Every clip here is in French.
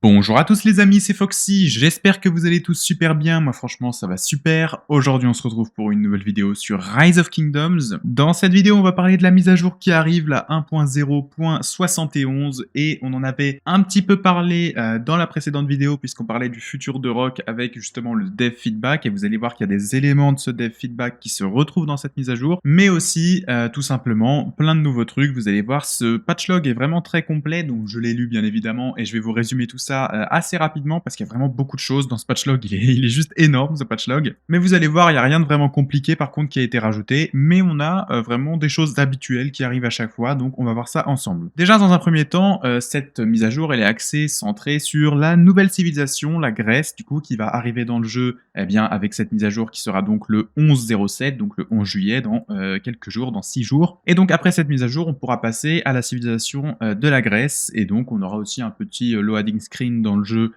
Bonjour à tous les amis, c'est Foxy, j'espère que vous allez tous super bien, moi franchement ça va super. Aujourd'hui on se retrouve pour une nouvelle vidéo sur Rise of Kingdoms. Dans cette vidéo on va parler de la mise à jour qui arrive, la 1.0.71, et on en avait un petit peu parlé dans la précédente vidéo puisqu'on parlait du futur de Rock avec justement le dev feedback, et vous allez voir qu'il y a des éléments de ce dev feedback qui se retrouvent dans cette mise à jour, mais aussi tout simplement plein de nouveaux trucs. Vous allez voir, ce patchlog est vraiment très complet, donc je l'ai lu bien évidemment et je vais vous résumer tout ça assez rapidement parce qu'il y a vraiment beaucoup de choses dans ce patchlog. Il est juste énorme ce patchlog, mais vous allez voir, il n'y a rien de vraiment compliqué par contre qui a été rajouté, mais on a vraiment des choses habituelles qui arrivent à chaque fois, donc on va voir ça ensemble. Déjà dans un premier temps, cette mise à jour elle est axée, centrée sur la nouvelle civilisation, la Grèce, du coup, qui va arriver dans le jeu bien avec cette mise à jour qui sera donc le 11/07, donc le 11 juillet, dans quelques jours, dans 6 jours. Et donc après cette mise à jour, on pourra passer à la civilisation de la Grèce, et donc on aura aussi un petit loading screen dans le jeu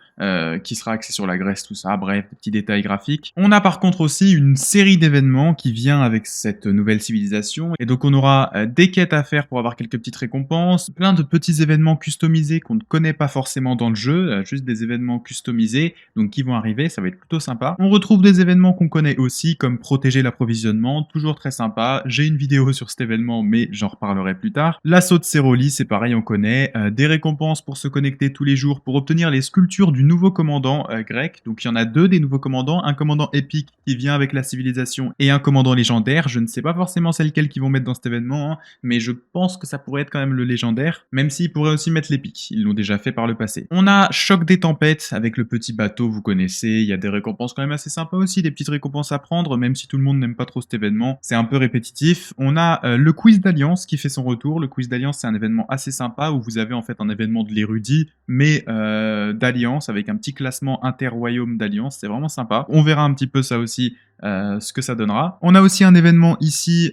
qui sera axé sur la Grèce, tout ça, bref, des petits détails graphiques. On a par contre aussi une série d'événements qui vient avec cette nouvelle civilisation, et donc on aura des quêtes à faire pour avoir quelques petites récompenses, plein de petits événements customisés qu'on ne connaît pas forcément dans le jeu, juste des événements customisés, donc qui vont arriver, ça va être plutôt sympa. On retrouve des événements qu'on connaît aussi, comme protéger l'approvisionnement, toujours très sympa. J'ai une vidéo sur cet événement, mais j'en reparlerai plus tard. L'assaut de Céroli, c'est pareil, on connaît. Des récompenses pour se connecter tous les jours, pour obtenir les sculptures du nouveau commandant grec. Donc il y en a deux des nouveaux commandants, un commandant épique qui vient avec la civilisation et un commandant légendaire. Je ne sais pas forcément c'est lequel qu'ils vont mettre dans cet événement, hein, mais je pense que ça pourrait être quand même le légendaire, même s'ils pourraient aussi mettre l'épique, ils l'ont déjà fait par le passé. On a Choc des Tempêtes avec le petit bateau, vous connaissez, il y a des récompenses quand même assez sympas aussi, des petites récompenses à prendre, même si tout le monde n'aime pas trop cet événement, c'est un peu répétitif. On a le quiz d'Alliance qui fait son retour. Le quiz d'Alliance, c'est un événement assez sympa où vous avez en fait un événement de l'érudit, mais d'Alliance, avec un petit classement inter-royaume d'Alliance, c'est vraiment sympa. On verra un petit peu ça aussi, ce que ça donnera. On a aussi un événement ici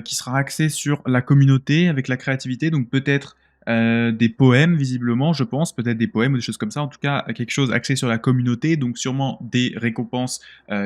qui sera axé sur la communauté, avec la créativité, donc peut-être des poèmes visiblement, je pense, peut-être des poèmes ou des choses comme ça, en tout cas quelque chose axé sur la communauté, donc sûrement des récompenses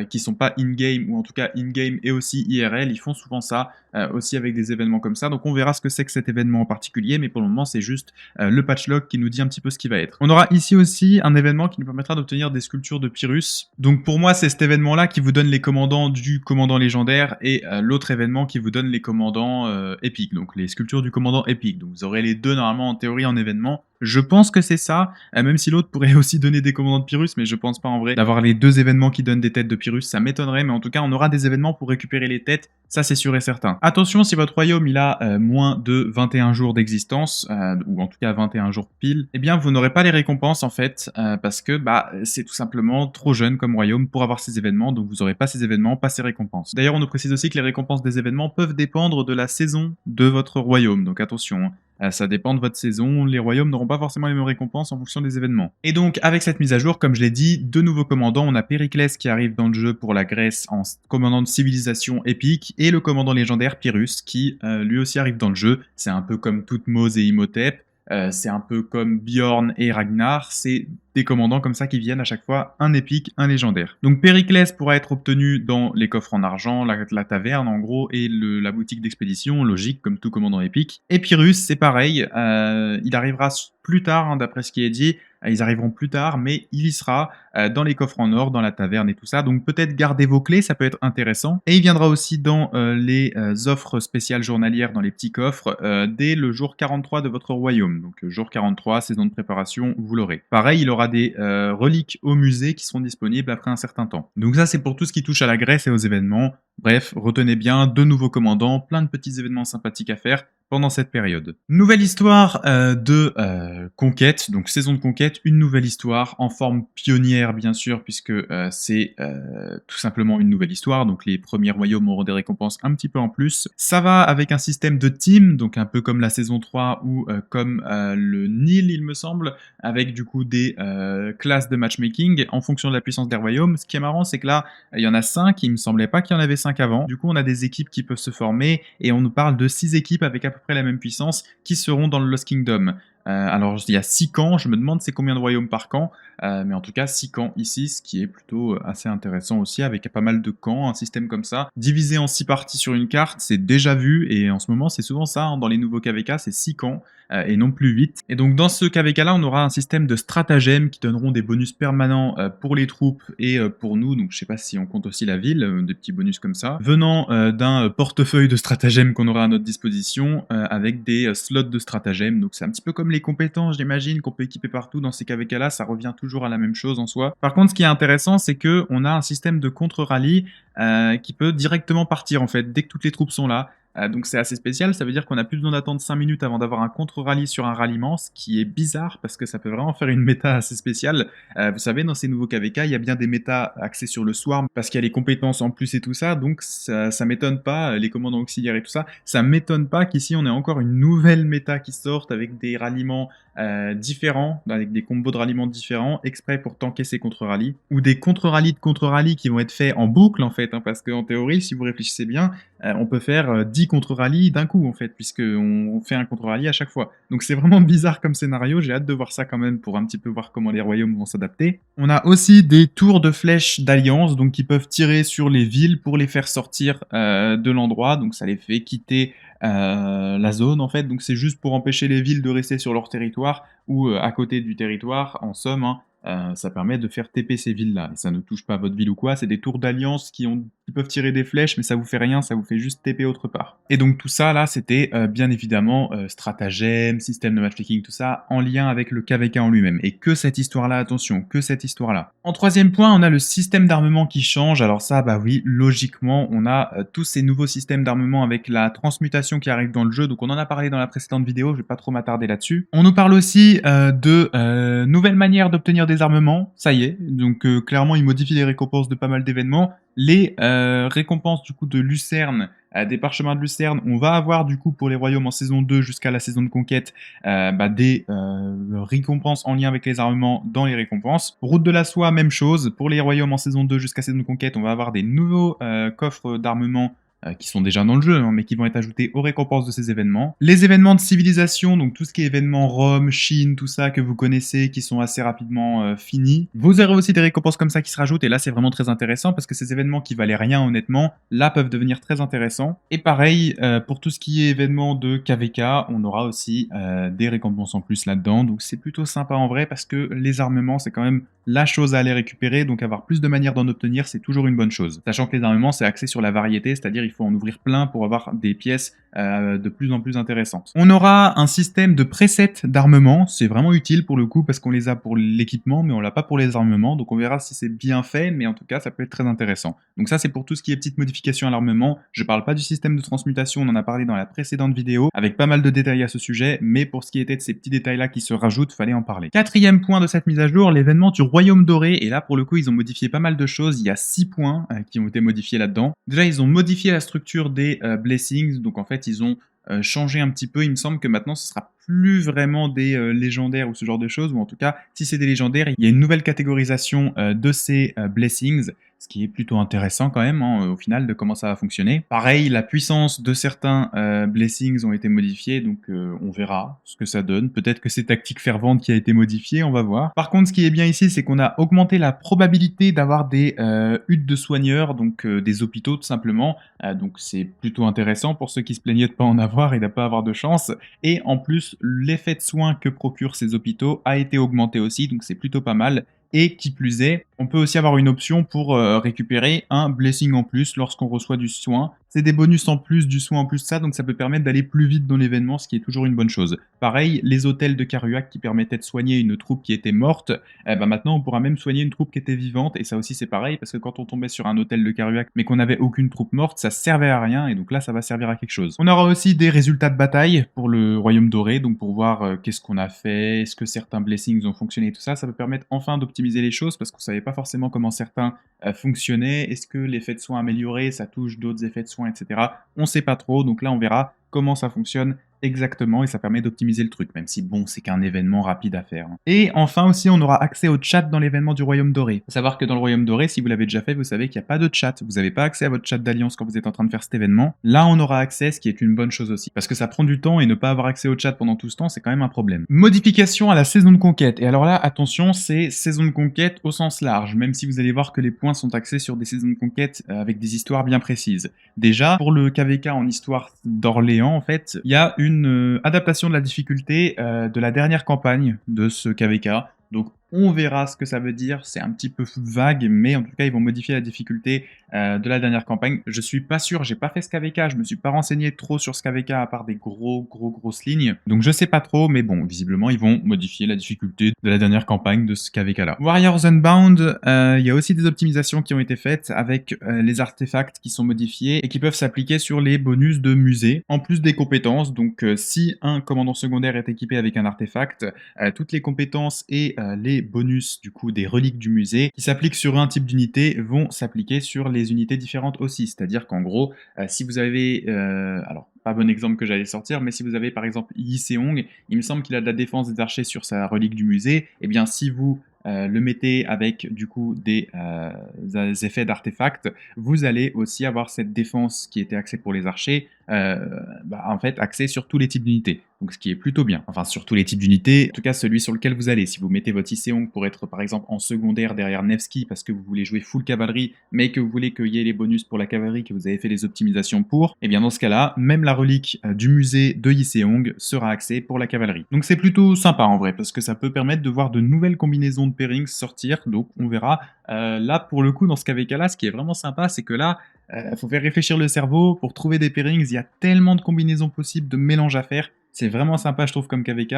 qui sont pas in-game, ou en tout cas in-game et aussi IRL, ils font souvent ça, aussi avec des événements comme ça, donc on verra ce que c'est que cet événement en particulier, mais pour le moment c'est juste le patchlog qui nous dit un petit peu ce qui va être. On aura ici aussi un événement qui nous permettra d'obtenir des sculptures de Pyrrhus, donc pour moi c'est cet événement là qui vous donne les commandants du commandant légendaire, et l'autre événement qui vous donne les commandants épiques, donc les sculptures du commandant épique, donc vous aurez les deux normalement en théorie en événement. Je pense que c'est ça, même si l'autre pourrait aussi donner des commandants de Pyrrhus, mais je pense pas en vrai. D'avoir les deux événements qui donnent des têtes de Pyrrhus, ça m'étonnerait, mais en tout cas on aura des événements pour récupérer les têtes, ça c'est sûr et certain. Attention, si votre royaume il a moins de 21 jours d'existence, ou en tout cas 21 jours pile, eh bien vous n'aurez pas les récompenses en fait, parce que bah c'est tout simplement trop jeune comme royaume pour avoir ces événements, donc vous n'aurez pas ces événements, pas ces récompenses. D'ailleurs on nous précise aussi que les récompenses des événements peuvent dépendre de la saison de votre royaume, donc attention, ça dépend de votre saison, les royaumes n'auront pas forcément les mêmes récompenses en fonction des événements. Et donc avec cette mise à jour, comme je l'ai dit, deux nouveaux commandants, on a Périclès qui arrive dans le jeu pour la Grèce en commandant de civilisation épique, et le commandant légendaire Pyrrhus qui lui aussi arrive dans le jeu. C'est un peu comme Thoutmose et Imhotep, c'est un peu comme Bjorn et Ragnar, c'est des commandants comme ça qui viennent à chaque fois, un épique, un légendaire. Donc Périclès pourra être obtenu dans les coffres en argent, la taverne en gros, et la boutique d'expédition, logique comme tout commandant épique. Et Pyrrhus c'est pareil, il arrivera plus tard, hein, d'après ce qui est dit, ils arriveront plus tard, mais il y sera dans les coffres en or, dans la taverne et tout ça, donc peut-être gardez vos clés, ça peut être intéressant. Et il viendra aussi dans les offres spéciales journalières dans les petits coffres, dès le jour 43 de votre royaume. Donc jour 43, saison de préparation, vous l'aurez. Pareil, il aura des reliques au musée qui seront disponibles après un certain temps. Donc ça c'est pour tout ce qui touche à la Grèce et aux événements. Bref, retenez bien, deux nouveaux commandants, plein de petits événements sympathiques à faire pendant cette période. Nouvelle histoire de conquête, donc saison de conquête, une nouvelle histoire en forme pionnière bien sûr, puisque c'est tout simplement une nouvelle histoire, donc les premiers royaumes auront des récompenses un petit peu en plus. Ça va avec un système de team, donc un peu comme la saison 3 ou comme le Nil il me semble, avec du coup des classes de matchmaking en fonction de la puissance des royaumes. Ce qui est marrant c'est que là, il y en a 5, il me semblait pas qu'il y en avait 5 avant, du coup on a des équipes qui peuvent se former, et on nous parle de 6 équipes avec à peu près la même puissance qui seront dans le Lost Kingdom. Alors il y a 6 camps, je me demande c'est combien de royaumes par camp, mais en tout cas 6 camps ici, ce qui est plutôt, assez intéressant aussi avec pas mal de camps, un système comme ça. Divisé en 6 parties sur une carte, c'est déjà vu et en ce moment c'est souvent ça, hein, dans les nouveaux KVK, c'est 6 camps, et non plus 8. Et donc dans ce KVK-là, on aura un système de stratagèmes qui donneront des bonus permanents, pour les troupes et pour nous, donc je sais pas si on compte aussi la ville, des petits bonus comme ça, venant, d'un portefeuille de stratagèmes qu'on aura à notre disposition, avec des, slots de stratagèmes. Donc c'est un petit peu comme les compétences, j'imagine, qu'on peut équiper partout dans ces KVK-là, ça revient toujours à la même chose en soi. Par contre, ce qui est intéressant, c'est que on a un système de contre-rallye, qui peut directement partir en fait, dès que toutes les troupes sont là. Donc c'est assez spécial, ça veut dire qu'on a plus besoin d'attendre 5 minutes avant d'avoir un contre-rallye sur un ralliement, ce qui est bizarre parce que ça peut vraiment faire une méta assez spéciale. Vous savez, dans ces nouveaux KVK, il y a bien des métas axés sur le swarm parce qu'il y a les compétences en plus et tout ça, donc ça m'étonne pas, les commandants auxiliaires et tout ça, ça m'étonne pas qu'ici on ait encore une nouvelle méta qui sorte avec des ralliements différents, avec des combos de ralliements différents, exprès pour tanker ces contre-rallyes, ou des contre-rallyes de contre-rallyes qui vont être faits en boucle en fait, hein, parce qu'en théorie, si vous réfléchissez bien, on peut faire 10 contre-rallyes d'un coup en fait, puisqu'on fait un contre-rallye à chaque fois. Donc c'est vraiment bizarre comme scénario, j'ai hâte de voir ça quand même pour un petit peu voir comment les royaumes vont s'adapter. On a aussi des tours de flèches d'alliance, donc qui peuvent tirer sur les villes pour les faire sortir de l'endroit, donc ça les fait quitter la zone en fait, donc c'est juste pour empêcher les villes de rester sur leur territoire ou à côté du territoire, en somme, hein. Ça permet de faire TP ces villes-là, et ça ne touche pas votre ville ou quoi, c'est des tours d'alliance qui peuvent tirer des flèches, mais ça vous fait rien, ça vous fait juste TP autre part. Et donc tout ça là, c'était bien évidemment stratagème, système de matchmaking, tout ça, en lien avec le KVK en lui-même. Et que cette histoire-là, attention, que cette histoire-là. En troisième point, on a le système d'armement qui change. Alors ça, bah oui, logiquement, on a tous ces nouveaux systèmes d'armement avec la transmutation qui arrive dans le jeu. Donc on en a parlé dans la précédente vidéo, je vais pas trop m'attarder là-dessus. On nous parle aussi de nouvelles manières d'obtenir des armements. Ça y est, donc clairement, ils modifient les récompenses de pas mal d'événements. Les récompenses du coup de Lucerne, des parchemins de Lucerne, on va avoir du coup pour les royaumes en saison 2 jusqu'à la saison de conquête des récompenses en lien avec les armements dans les récompenses. Route de la soie, même chose, pour les royaumes en saison 2 jusqu'à saison de conquête, on va avoir des nouveaux coffres d'armement qui sont déjà dans le jeu, hein, mais qui vont être ajoutés aux récompenses de ces événements. Les événements de civilisation, donc tout ce qui est événements Rome, Chine, tout ça que vous connaissez, qui sont assez rapidement finis. Vous aurez aussi des récompenses comme ça qui se rajoutent, et là c'est vraiment très intéressant, parce que ces événements qui valaient rien honnêtement, là peuvent devenir très intéressants. Et pareil, pour tout ce qui est événements de KVK, on aura aussi des récompenses en plus là-dedans, donc c'est plutôt sympa en vrai, parce que les armements c'est quand même la chose à aller récupérer, donc avoir plus de manières d'en obtenir, c'est toujours une bonne chose. Sachant que les armements, c'est axé sur la variété, c'est-à-dire il faut en ouvrir plein pour avoir des pièces de plus en plus intéressantes. On aura un système de presets d'armement, c'est vraiment utile pour le coup, parce qu'on les a pour l'équipement, mais on l'a pas pour les armements, donc on verra si c'est bien fait, mais en tout cas, ça peut être très intéressant. Donc ça, c'est pour tout ce qui est petites modifications à l'armement. Je parle pas du système de transmutation, on en a parlé dans la précédente vidéo, avec pas mal de détails à ce sujet, mais pour ce qui était de ces petits détails-là qui se rajoutent, fallait en parler. Quatrième point de cette mise à jour, l'événement du Royaume Doré, et là pour le coup ils ont modifié pas mal de choses, il y a 6 points qui ont été modifiés là-dedans. Déjà ils ont modifié la structure des blessings, donc en fait ils ont changé un petit peu, il me semble que maintenant ce sera plus vraiment des légendaires ou ce genre de choses, ou en tout cas si c'est des légendaires, il y a une nouvelle catégorisation de ces blessings, ce qui est plutôt intéressant quand même, hein, au final, de comment ça va fonctionner. Pareil, la puissance de certains blessings ont été modifiés, donc on verra ce que ça donne. Peut-être que c'est Tactique Fervente qui a été modifiée, on va voir. Par contre, ce qui est bien ici, c'est qu'on a augmenté la probabilité d'avoir des huttes de soigneurs, donc des hôpitaux tout simplement. Donc c'est plutôt intéressant pour ceux qui se plaignaient de pas en avoir et de pas avoir de chance. Et en plus, l'effet de soin que procurent ces hôpitaux a été augmenté aussi, donc c'est plutôt pas mal. Et qui plus est, on peut aussi avoir une option pour récupérer un blessing en plus lorsqu'on reçoit du soin. C'est des bonus en plus, du soin en plus de ça, donc ça peut permettre d'aller plus vite dans l'événement, ce qui est toujours une bonne chose. Pareil, les hôtels de Karuak qui permettaient de soigner une troupe qui était morte, maintenant on pourra même soigner une troupe qui était vivante, et ça aussi c'est pareil, parce que quand on tombait sur un hôtel de Karuak mais qu'on n'avait aucune troupe morte, ça servait à rien, et donc là ça va servir à quelque chose. On aura aussi des résultats de bataille pour le Royaume Doré, donc pour voir qu'est-ce qu'on a fait, est-ce que certains blessings ont fonctionné, tout ça, ça peut permettre enfin d'optimiser les choses, parce qu'on savait pas forcément comment certains fonctionnaient, est-ce que l'effet de soin amélioré, ça touche d'autres effets de soin, etc. On sait pas trop, donc là on verra comment ça fonctionne Exactement, et ça permet d'optimiser le truc, même si bon, c'est qu'un événement rapide à faire, hein. Et enfin aussi, on aura accès au chat dans l'événement du Royaume Doré. Faut savoir que dans le Royaume Doré, si vous l'avez déjà fait, vous savez qu'il n'y a pas de chat. Vous n'avez pas accès à votre chat d'alliance quand vous êtes en train de faire cet événement. Là, on aura accès, ce qui est une bonne chose aussi. Parce que ça prend du temps et ne pas avoir accès au chat pendant tout ce temps, c'est quand même un problème. Modification à la saison de conquête. Et alors là, attention, c'est saison de conquête au sens large, même si vous allez voir que les points sont axés sur des saisons de conquête avec des histoires bien précises. Déjà, pour le KVK en histoire d'Orléans, en fait, il y a une adaptation de la difficulté de la dernière campagne de ce KVK. Donc on verra ce que ça veut dire, c'est un petit peu vague, mais en tout cas ils vont modifier la difficulté de la dernière campagne. Je suis pas sûr, j'ai pas fait ce KVK, je me suis pas renseigné trop sur ce KVK à part des grosses lignes, donc je sais pas trop, mais bon, visiblement ils vont modifier la difficulté de la dernière campagne de ce KVK là. Warriors Unbound, il y a aussi des optimisations qui ont été faites avec les artefacts qui sont modifiés et qui peuvent s'appliquer sur les bonus de musée, en plus des compétences. Donc si un commandant secondaire est équipé avec un artefact, toutes les compétences et les bonus du coup des reliques du musée qui s'appliquent sur un type d'unité vont s'appliquer sur les unités différentes aussi. C'est-à-dire qu'en gros, si vous avez, alors pas bon exemple que j'allais sortir, mais si vous avez par exemple Yi Seong, il me semble qu'il a de la défense des archers sur sa relique du musée, et bien si vous le mettez avec du coup des effets d'artefacts, vous allez aussi avoir cette défense qui était axée pour les archers, en fait axée sur tous les types d'unités. Donc ce qui est plutôt bien. Enfin sur tous les types d'unités, en tout cas celui sur lequel vous allez. Si vous mettez votre Iseong pour être par exemple en secondaire derrière Nevsky parce que vous voulez jouer full cavalerie, mais que vous voulez qu'il y ait les bonus pour la cavalerie que vous avez fait les optimisations pour, et bien dans ce cas-là, même la relique du musée de Iseong sera axée pour la cavalerie. Donc c'est plutôt sympa en vrai, parce que ça peut permettre de voir de nouvelles combinaisons de pairings sortir, donc on verra. Là pour le coup dans ce KVK là, ce qui est vraiment sympa, c'est que là, faut faire réfléchir le cerveau pour trouver des pairings, il y a tellement de combinaisons possibles, de mélanges à faire. C'est vraiment sympa, je trouve, comme KVK,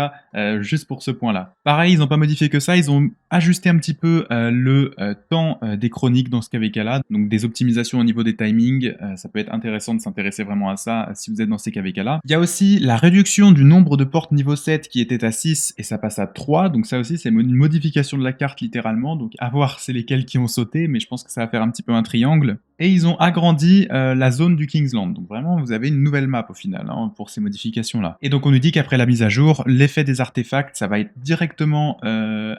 juste pour ce point-là. Pareil, ils n'ont pas modifié que ça, ils ont ajusté un petit peu le temps des chroniques dans ce KVK-là, donc des optimisations au niveau des timings, ça peut être intéressant de s'intéresser vraiment à ça si vous êtes dans ces KVK-là. Il y a aussi la réduction du nombre de portes niveau 7 qui était à 6 et ça passe à 3, donc ça aussi c'est une modification de la carte littéralement, donc à voir c'est lesquels qui ont sauté, mais je pense que ça va faire un petit peu un triangle. Et ils ont agrandi la zone du Kingsland, donc vraiment vous avez une nouvelle map au final pour ces modifications-là. Et donc on nous dit qu'après la mise à jour, l'effet des artefacts, ça va être directement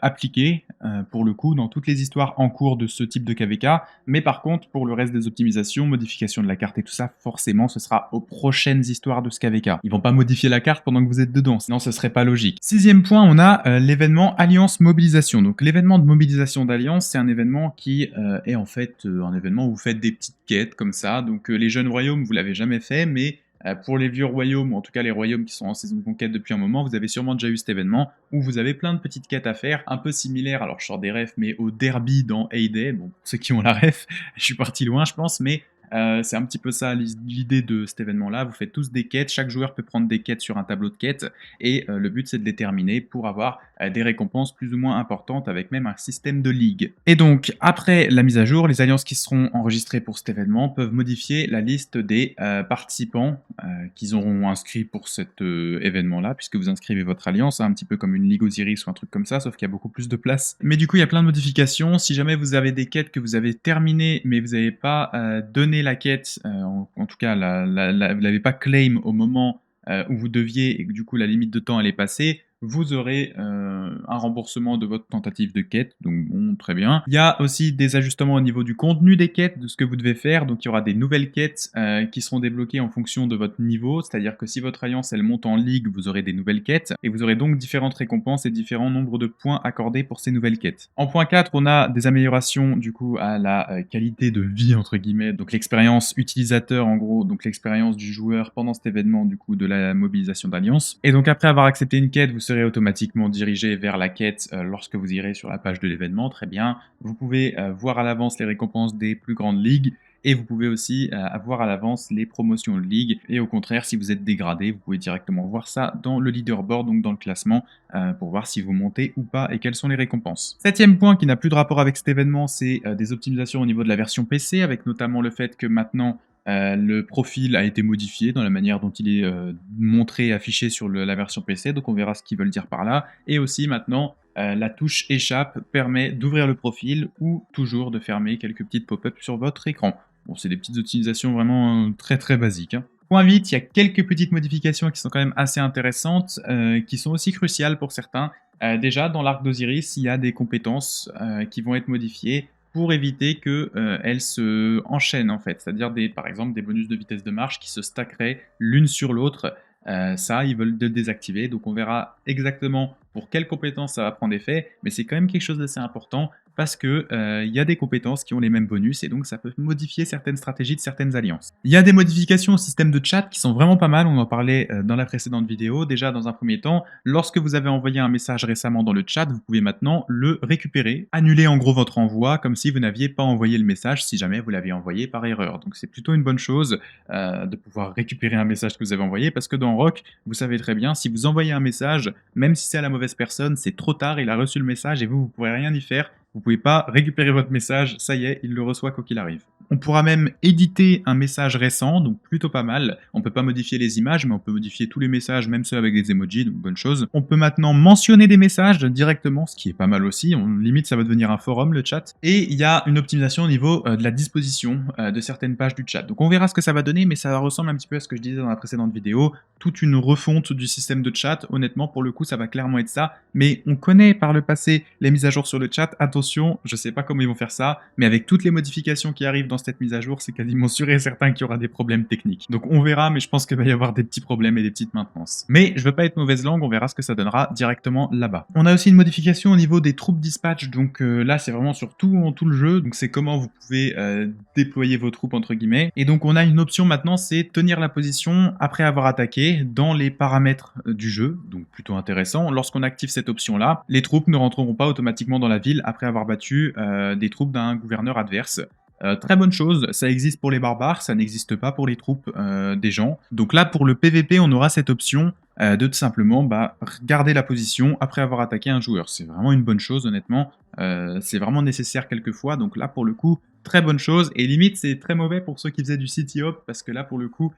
appliqué, pour le coup, dans toutes les histoires en cours de ce type de KVK, mais par contre, pour le reste des optimisations, modification de la carte et tout ça, forcément, ce sera aux prochaines histoires de ce KVK. Ils vont pas modifier la carte pendant que vous êtes dedans, sinon ce serait pas logique. Sixième point, on a l'événement Alliance Mobilisation. Donc l'événement de mobilisation d'Alliance, c'est un événement qui est en fait un événement où vous faites des petites quêtes comme ça, donc les jeunes royaumes, vous l'avez jamais fait, mais pour les vieux royaumes, ou en tout cas les royaumes qui sont en saison de conquête depuis un moment, vous avez sûrement déjà eu cet événement où vous avez plein de petites quêtes à faire, un peu similaires, alors je sors des refs, mais au derby dans Hay-Day, bon, pour ceux qui ont la ref, je suis parti loin je pense, mais c'est un petit peu ça l'idée de cet événement-là. Vous faites tous des quêtes, chaque joueur peut prendre des quêtes sur un tableau de quêtes, et le but c'est de les terminer pour avoir des récompenses plus ou moins importantes avec même un système de ligue. Et donc après la mise à jour, les alliances qui seront enregistrées pour cet événement peuvent modifier la liste des participants qu'ils auront inscrits pour cet événement-là, puisque vous inscrivez votre alliance, un petit peu comme une ligue Osiris ou un truc comme ça, sauf qu'il y a beaucoup plus de place. Mais du coup il y a plein de modifications. Si jamais vous avez des quêtes que vous avez terminées mais vous n'avez pas donné la quête, en tout cas vous l'avez pas claim au moment où vous deviez et que du coup la limite de temps elle est passée, vous aurez un remboursement de votre tentative de quête, donc bon, très bien. Il y a aussi des ajustements au niveau du contenu des quêtes, de ce que vous devez faire, donc il y aura des nouvelles quêtes qui seront débloquées en fonction de votre niveau, c'est-à-dire que si votre alliance elle monte en ligue, vous aurez des nouvelles quêtes, et vous aurez donc différentes récompenses et différents nombres de points accordés pour ces nouvelles quêtes. En point 4, on a des améliorations du coup à la qualité de vie, entre guillemets, donc l'expérience utilisateur en gros, donc l'expérience du joueur pendant cet événement du coup de la mobilisation d'alliance. Et donc après avoir accepté une quête, vous serez automatiquement dirigé vers la quête lorsque vous irez sur la page de l'événement, très bien. Vous pouvez voir à l'avance les récompenses des plus grandes ligues, et vous pouvez aussi avoir à l'avance les promotions de ligue, et au contraire, si vous êtes dégradé, vous pouvez directement voir ça dans le leaderboard, donc dans le classement, pour voir si vous montez ou pas, et quelles sont les récompenses. Septième point qui n'a plus de rapport avec cet événement, c'est des optimisations au niveau de la version PC, avec notamment le fait que maintenant, le profil a été modifié dans la manière dont il est montré, affiché sur la version PC, donc on verra ce qu'ils veulent dire par là. Et aussi maintenant, la touche échappe permet d'ouvrir le profil ou toujours de fermer quelques petites pop-up sur votre écran. Bon, c'est des petites optimisations vraiment très très basiques, hein. Point vite, il y a quelques petites modifications qui sont quand même assez intéressantes, qui sont aussi cruciales pour certains. Déjà, dans l'arc d'Osiris, il y a des compétences qui vont être modifiées pour éviter qu'elles se enchaînent en fait. C'est-à-dire par exemple des bonus de vitesse de marche qui se stackeraient l'une sur l'autre. Ça, ils veulent le désactiver, donc on verra exactement pour quelles compétences ça va prendre effet, mais c'est quand même quelque chose d'assez important parce que il y a des compétences qui ont les mêmes bonus et donc ça peut modifier certaines stratégies de certaines alliances. Il y a des modifications au système de chat qui sont vraiment pas mal, on en parlait dans la précédente vidéo. Déjà, dans un premier temps, lorsque vous avez envoyé un message récemment dans le chat, vous pouvez maintenant le récupérer, annuler en gros votre envoi comme si vous n'aviez pas envoyé le message si jamais vous l'aviez envoyé par erreur. Donc c'est plutôt une bonne chose de pouvoir récupérer un message que vous avez envoyé parce que dans Rock, vous savez très bien, si vous envoyez un message, même si c'est à la mauvaise personne, c'est trop tard, il a reçu le message et vous ne pourrez rien y faire. Vous ne pouvez pas récupérer votre message, ça y est, il le reçoit quoi qu'il arrive. On pourra même éditer un message récent, donc plutôt pas mal. On peut pas modifier les images, mais on peut modifier tous les messages, même ceux avec des emojis, donc bonne chose. On peut maintenant mentionner des messages directement, ce qui est pas mal aussi. Limite, ça va devenir un forum, le chat. Et il y a une optimisation au niveau de la disposition de certaines pages du chat. Donc on verra ce que ça va donner, mais ça ressemble un petit peu à ce que je disais dans la précédente vidéo. Toute une refonte du système de chat. Honnêtement, pour le coup, ça va clairement être ça. Mais on connaît par le passé les mises à jour sur le chat. Attention, je sais pas comment ils vont faire ça, mais avec toutes les modifications qui arrivent dans cette mise à jour, c'est quasiment sûr et certain qu'il y aura des problèmes techniques. Donc on verra, mais je pense qu'il va y avoir des petits problèmes et des petites maintenances. Mais je veux pas être mauvaise langue, on verra ce que ça donnera directement là-bas. On a aussi une modification au niveau des troupes dispatch, donc là c'est vraiment sur tout le jeu, donc c'est comment vous pouvez déployer vos troupes entre guillemets. Et donc on a une option maintenant, c'est tenir la position après avoir attaqué dans les paramètres du jeu, donc plutôt intéressant. Lorsqu'on active cette option-là, les troupes ne rentreront pas automatiquement dans la ville après avoir battu des troupes d'un gouverneur adverse. Très bonne chose, ça existe pour les barbares, ça n'existe pas pour les troupes des gens. Donc là, pour le PVP, on aura cette option de tout simplement garder la position après avoir attaqué un joueur. C'est vraiment une bonne chose, honnêtement. C'est vraiment nécessaire quelquefois, donc là, pour le coup, très bonne chose. Et limite, c'est très mauvais pour ceux qui faisaient du city hop, parce que là, pour le coup,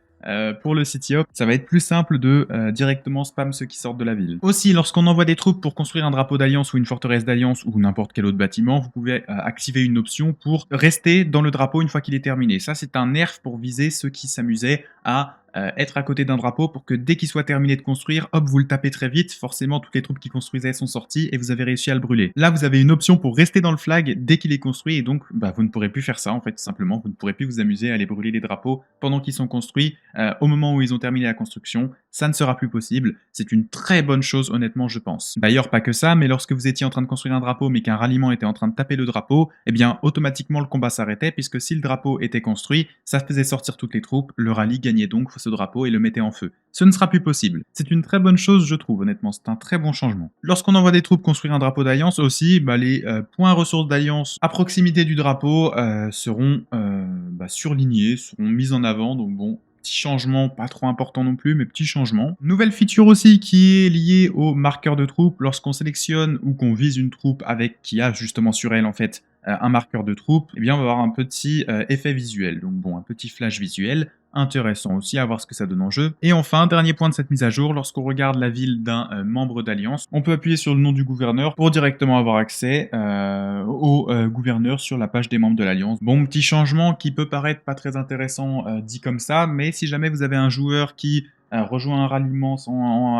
pour le city hop, ça va être plus simple de directement spam ceux qui sortent de la ville. Aussi, lorsqu'on envoie des troupes pour construire un drapeau d'alliance ou une forteresse d'alliance ou n'importe quel autre bâtiment, vous pouvez activer une option pour rester dans le drapeau une fois qu'il est terminé. Ça, c'est un nerf pour viser ceux qui s'amusaient à être à côté d'un drapeau pour que dès qu'il soit terminé de construire, hop, vous le tapez très vite, forcément toutes les troupes qui construisaient sont sorties et vous avez réussi à le brûler. Là, vous avez une option pour rester dans le flag dès qu'il est construit et donc vous ne pourrez plus faire ça en fait, tout simplement, vous ne pourrez plus vous amuser à aller brûler les drapeaux pendant qu'ils sont construits, au moment où ils ont terminé la construction, ça ne sera plus possible. C'est une très bonne chose honnêtement, je pense. D'ailleurs, pas que ça, mais lorsque vous étiez en train de construire un drapeau mais qu'un ralliement était en train de taper le drapeau, eh bien automatiquement le combat s'arrêtait puisque si le drapeau était construit, ça faisait sortir toutes les troupes, le rallye gagnait donc ce drapeau et le mettait en feu. Ce ne sera plus possible. C'est une très bonne chose, je trouve, honnêtement, c'est un très bon changement. Lorsqu'on envoie des troupes construire un drapeau d'alliance aussi, les points ressources d'alliance à proximité du drapeau seront surlignés, seront mis en avant, donc bon, petit changement, pas trop important non plus, mais petit changement. Nouvelle feature aussi qui est liée au marqueur de troupe. Lorsqu'on sélectionne ou qu'on vise une troupe qui a justement sur elle en fait un marqueur de troupe, eh bien on va avoir un petit effet visuel. Donc bon, un petit flash visuel. Intéressant aussi à voir ce que ça donne en jeu. Et enfin, dernier point de cette mise à jour, lorsqu'on regarde la ville d'un membre d'Alliance, on peut appuyer sur le nom du gouverneur pour directement avoir accès au gouverneur sur la page des membres de l'Alliance. Bon, petit changement qui peut paraître pas très intéressant dit comme ça, mais si jamais vous avez un joueur qui rejoint un ralliement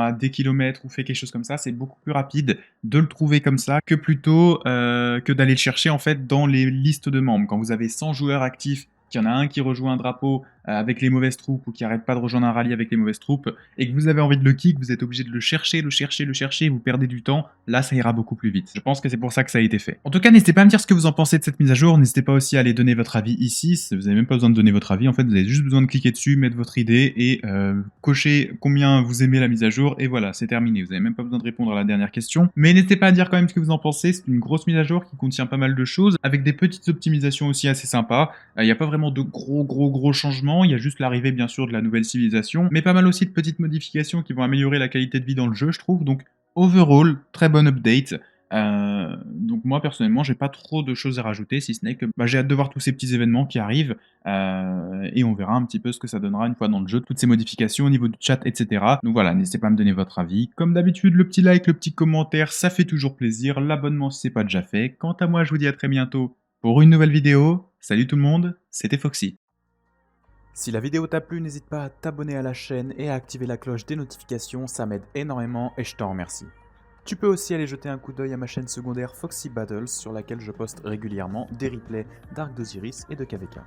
à des kilomètres ou fait quelque chose comme ça, c'est beaucoup plus rapide de le trouver comme ça que plutôt que d'aller le chercher en fait dans les listes de membres. Quand vous avez 100 joueurs actifs, qu'il y en a un qui rejoint un drapeau avec les mauvaises troupes ou qui arrête pas de rejoindre un rallye avec les mauvaises troupes et que vous avez envie de le kick, vous êtes obligé de le chercher, vous perdez du temps, là ça ira beaucoup plus vite. Je pense que c'est pour ça que ça a été fait. En tout cas, n'hésitez pas à me dire ce que vous en pensez de cette mise à jour, n'hésitez pas aussi à aller donner votre avis ici, vous n'avez même pas besoin de donner votre avis, en fait vous avez juste besoin de cliquer dessus, mettre votre idée et cocher combien vous aimez la mise à jour et voilà, c'est terminé, vous n'avez même pas besoin de répondre à la dernière question. Mais n'hésitez pas à dire quand même ce que vous en pensez, c'est une grosse mise à jour qui contient pas mal de choses, avec des petites optimisations aussi assez sympas, il n'y a pas vraiment de gros changements, il y a juste l'arrivée bien sûr de la nouvelle civilisation, mais pas mal aussi de petites modifications qui vont améliorer la qualité de vie dans le jeu, je trouve. Donc overall, très bonne update. Donc moi personnellement, j'ai pas trop de choses à rajouter, si ce n'est que j'ai hâte de voir tous ces petits événements qui arrivent, et on verra un petit peu ce que ça donnera une fois dans le jeu, toutes ces modifications au niveau du chat, etc. Donc voilà, n'hésitez pas à me donner votre avis. Comme d'habitude, le petit like, le petit commentaire, ça fait toujours plaisir. L'abonnement si c'est pas déjà fait. Quant à moi, je vous dis à très bientôt pour une nouvelle vidéo. Salut tout le monde, c'était Foxy. Si la vidéo t'a plu, n'hésite pas à t'abonner à la chaîne et à activer la cloche des notifications, ça m'aide énormément et je t'en remercie. Tu peux aussi aller jeter un coup d'œil à ma chaîne secondaire Foxy Battles sur laquelle je poste régulièrement des replays d'Arc d'Osiris et de KVK.